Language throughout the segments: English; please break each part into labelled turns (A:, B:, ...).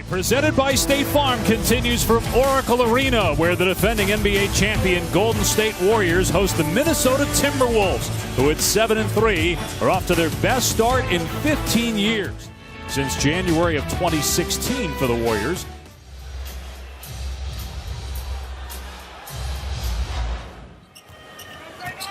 A: Presented by State Farm continues from Oracle Arena, where the defending NBA champion Golden State Warriors host the Minnesota Timberwolves, who at 7-3 are off to their best start in 15 years. Since January of 2016 for the Warriors.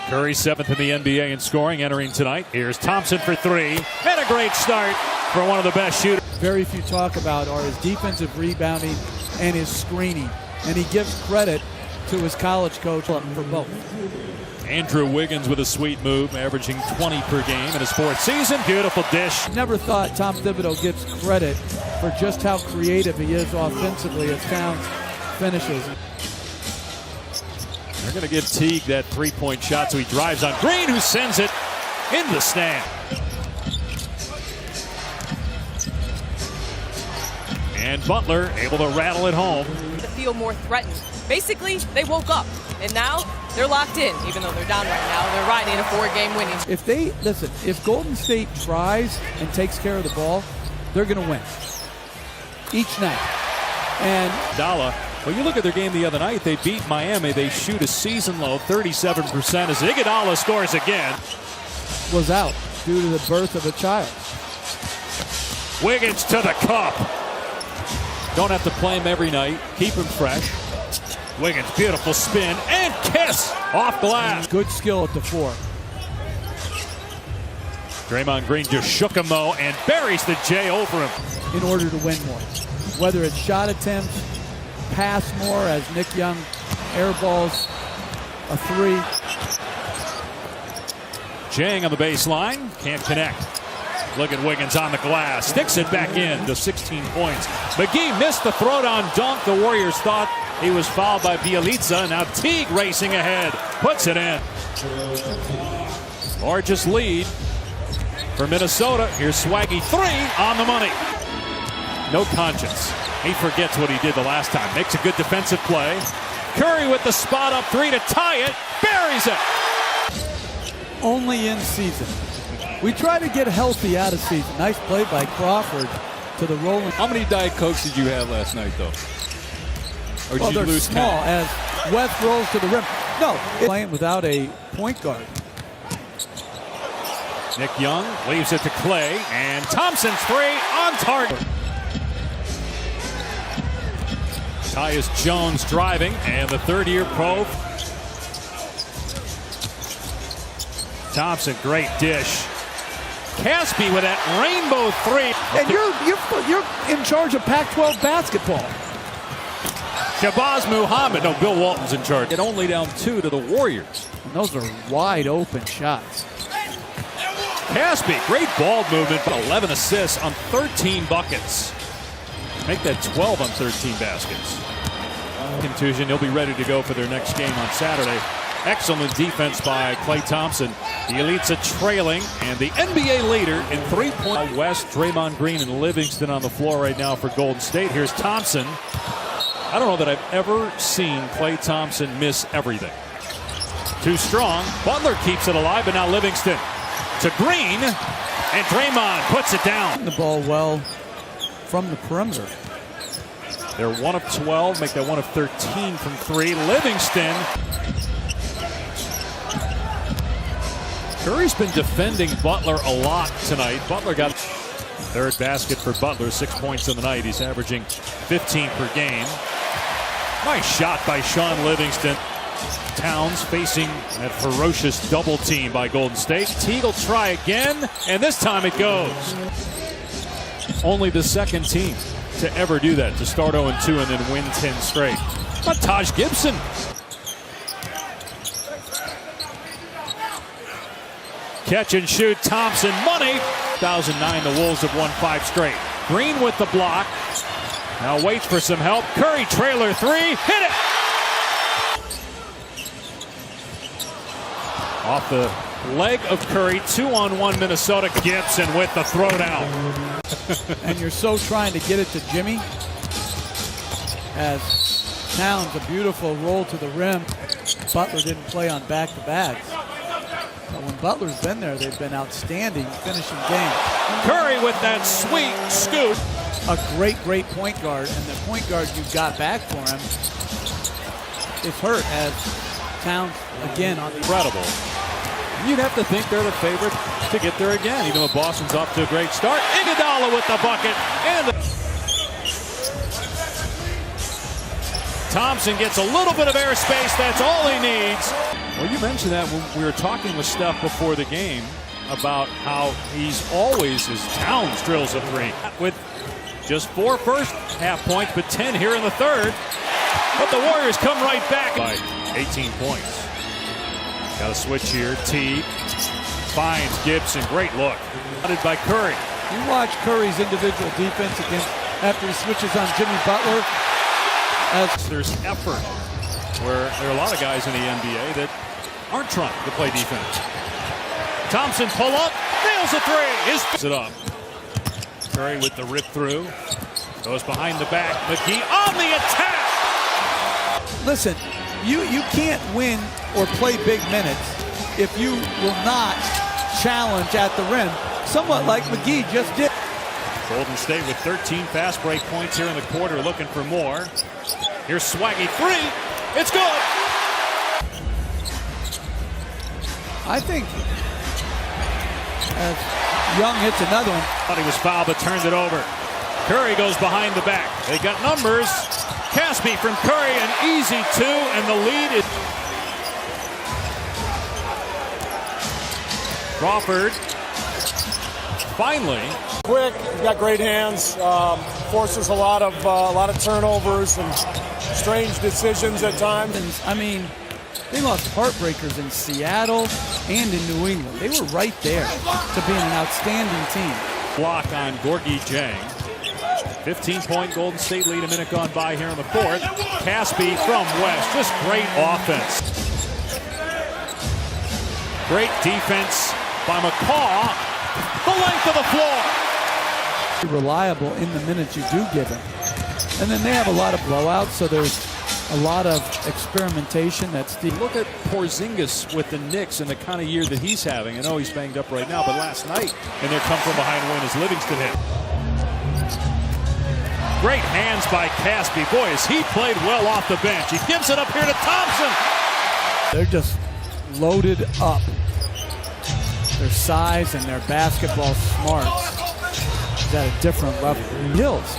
A: Curry 7th in the NBA in scoring, entering tonight. Here's Thompson for three, and a great start for one of the best shooters.
B: Very few talk about are his defensive rebounding and his screening, and he gives credit to his college coach for both.
A: Andrew Wiggins with a sweet move, averaging 20 per game in his fourth season. Beautiful dish.
B: Never thought Tom Thibodeau gets credit for just how creative he is offensively as Towns finishes.
A: They're going to give Teague that three-point shot, so he drives on Green, who sends it in the stand. And Butler able to rattle it home.
C: To feel more threatened. Basically, they woke up, and now they're locked in. Even though they're down right now, they're riding a 4-game winning.
B: If Golden State tries and takes care of the ball, they're going to win each night. And
A: Dalla, well, you look at their game the other night, they beat Miami. They shoot a season low 37% as Iguodala scores again.
B: Was out due to the birth of a child.
A: Wiggins to the cup. Don't have to play him every night. Keep him fresh. Wiggins, beautiful spin and kiss off glass.
B: Good skill at the four.
A: Draymond Green just shook him though and buries the J over him.
B: In order to win more. Whether it's shot attempts, pass more as Nick Young airballs a three.
A: Jang on the baseline, can't connect. Look at Wiggins on the glass, sticks it back in to 16 points. McGee missed the throwdown dunk. The Warriors thought he was fouled by Bjelica. Now Teague racing ahead, puts it in. Largest lead for Minnesota. Here's Swaggy, three on the money. No conscience. He forgets what he did the last time. Makes a good defensive play. Curry with the spot up three to tie it. Buries it.
B: Only in season. We try to get healthy out of season. Nice play by Crawford to the rolling.
D: How many Diet Cokes did you have last night, though? Or did you
B: they're
D: lose
B: small
D: count?
B: as West rolls to the rim. No, playing without a point guard.
A: Nick Young leaves it to Clay, and Thompson's three on target. Tyus Jones driving, and the third-year pro. Thompson, great dish. Caspi with that rainbow three.
B: And you're in charge of Pac-12 basketball.
A: Shabazz Muhammad. No, Bill Walton's in charge.
D: It only down 2 to the Warriors.
B: And those are wide open shots.
A: Caspi, great ball movement, but 11 assists on 13 buckets. Make that 12 on 13 baskets. Contusion, he'll be ready to go for their next game on Saturday. Excellent defense by Klay Thompson. The Elites are trailing, and the NBA leader in three-point. West, Draymond Green and Livingston on the floor right now for Golden State. Here's Thompson. I don't know that I've ever seen Klay Thompson miss everything. Too strong. Butler keeps it alive, but now Livingston to Green, and Draymond puts it down.
B: The ball well from the perimeter.
A: They're 1 of 12, make that 1 of 13 from three. Livingston. Curry's been defending Butler a lot tonight. Butler got third basket for Butler, 6 points in the night. He's averaging 15 per game. Nice shot by Sean Livingston. Towns facing that ferocious double team by Golden State. Teague will try again, and this time it goes. Only the second team to ever do that, to start 0-2 and then win 10 straight. But Taj Gibson. Catch and shoot, Thompson, money. 2009, the Wolves have won 5 straight. Green with the block. Now waits for some help. Curry trailer three, hit it! Off the leg of Curry, 2-on-1 Minnesota. Gibson with the throwdown.
B: And you're so trying to get it to Jimmy. As Towns, a beautiful roll to the rim. Butler didn't play on back-to-backs. But when Butler's been there, they've been outstanding finishing game.
A: Curry with that sweet scoop.
B: a great point guard, and the point guard you got back for him is hurt as Towns again on the
A: Incredible. You'd have to think they're the favorite to get there again, even though Boston's off to a great start. Iguodala with the bucket. And Thompson gets a little bit of airspace. That's all he needs. Well, you mentioned that when we were talking with Steph before the game about how he's always, as Towns drills a three, with just 4 first half points, but 10 here in the third. But the Warriors come right back by 18 points. Got a switch here. T finds Gibson. Great look. Hunted by Curry.
B: You watch Curry's individual defense against after he switches on Jimmy Butler. As
A: there's effort where there are a lot of guys in the NBA that aren't trying to play defense. Thompson pull up, nails a three. Is it up? Curry with the rip through. Goes behind the back. McGee on the attack.
B: Listen, you can't win or play big minutes if you will not challenge at the rim, somewhat like McGee just did.
A: Golden State with 13 fast break points here in the quarter, looking for more. Here's Swaggy three. It's good.
B: I think as Young hits another one.
A: Thought he was fouled, but turned it over. Curry goes behind the back. They got numbers. Caspi from Curry, an easy two, and the lead is Crawford. Finally,
E: quick. He's got great hands. Forces a lot of turnovers and strange decisions at times.
B: I mean, they lost heartbreakers in Seattle and in New England. They were right there to being an outstanding team.
A: Block on Gorgie Jang. 15-point Golden State lead, a minute gone by here in the fourth. Caspi from West, just great offense. Great defense by McCaw. The length of the floor.
B: Reliable in the minutes you do give him. And then they have a lot of blowouts, so there's a lot of experimentation.
A: Look at Porzingis with the Knicks and the kind of year that he's having. I know he's banged up right now, but last night, and their come from behind win as Livingston hit. Great hands by Caspi. Boy, has he played well off the bench. He gives it up here to Thompson.
B: They're just loaded up. Their size and their basketball smarts is at a different level. Hills,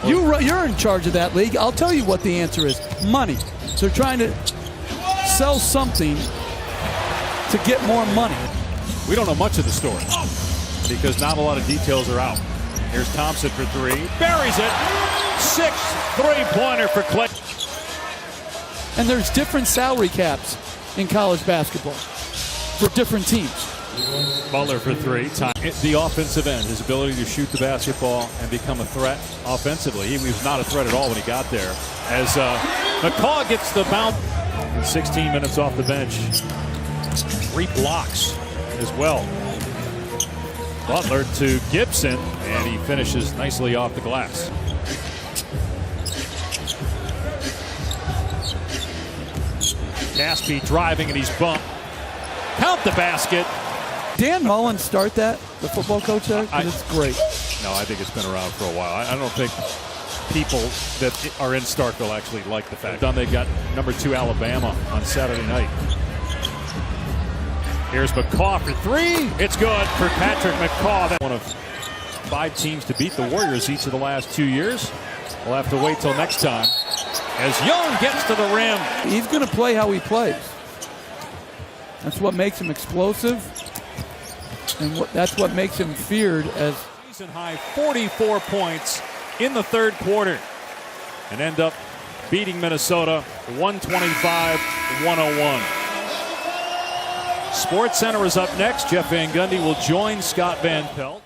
B: you're in charge of that league. I'll tell you what the answer is. Money. They're trying to sell something to get more money.
A: We don't know much of the story because not a lot of details are out. Here's Thompson for three. Buries it. 6th three-pointer for Clay.
B: And there's different salary caps in college basketball for different teams.
A: Butler for three. The offensive end, his ability to shoot the basketball and become a threat offensively. He was not a threat at all when he got there. As McCaw gets the bounce. 16 minutes off the bench. 3 blocks as well. Butler to Gibson, and he finishes nicely off the glass. Caspi driving, and he's bumped. Count the basket.
B: Dan Mullen start that, the football coach there? It's great.
A: No, I think it's been around for a while. I don't think people that are in Starkville actually like the fact. They got number 2 Alabama on Saturday night. Here's McCaw for three. It's good for Patrick McCaw. That's one of 5 teams to beat the Warriors each of the last 2 years. We'll have to wait till next time as Young gets to the rim.
B: He's going to play how he plays. That's what makes him explosive, and that's what makes him feared as
A: season high 44 points in the third quarter and end up beating Minnesota 125-101. Sports Center is up next. Jeff Van Gundy will join Scott Van Pelt.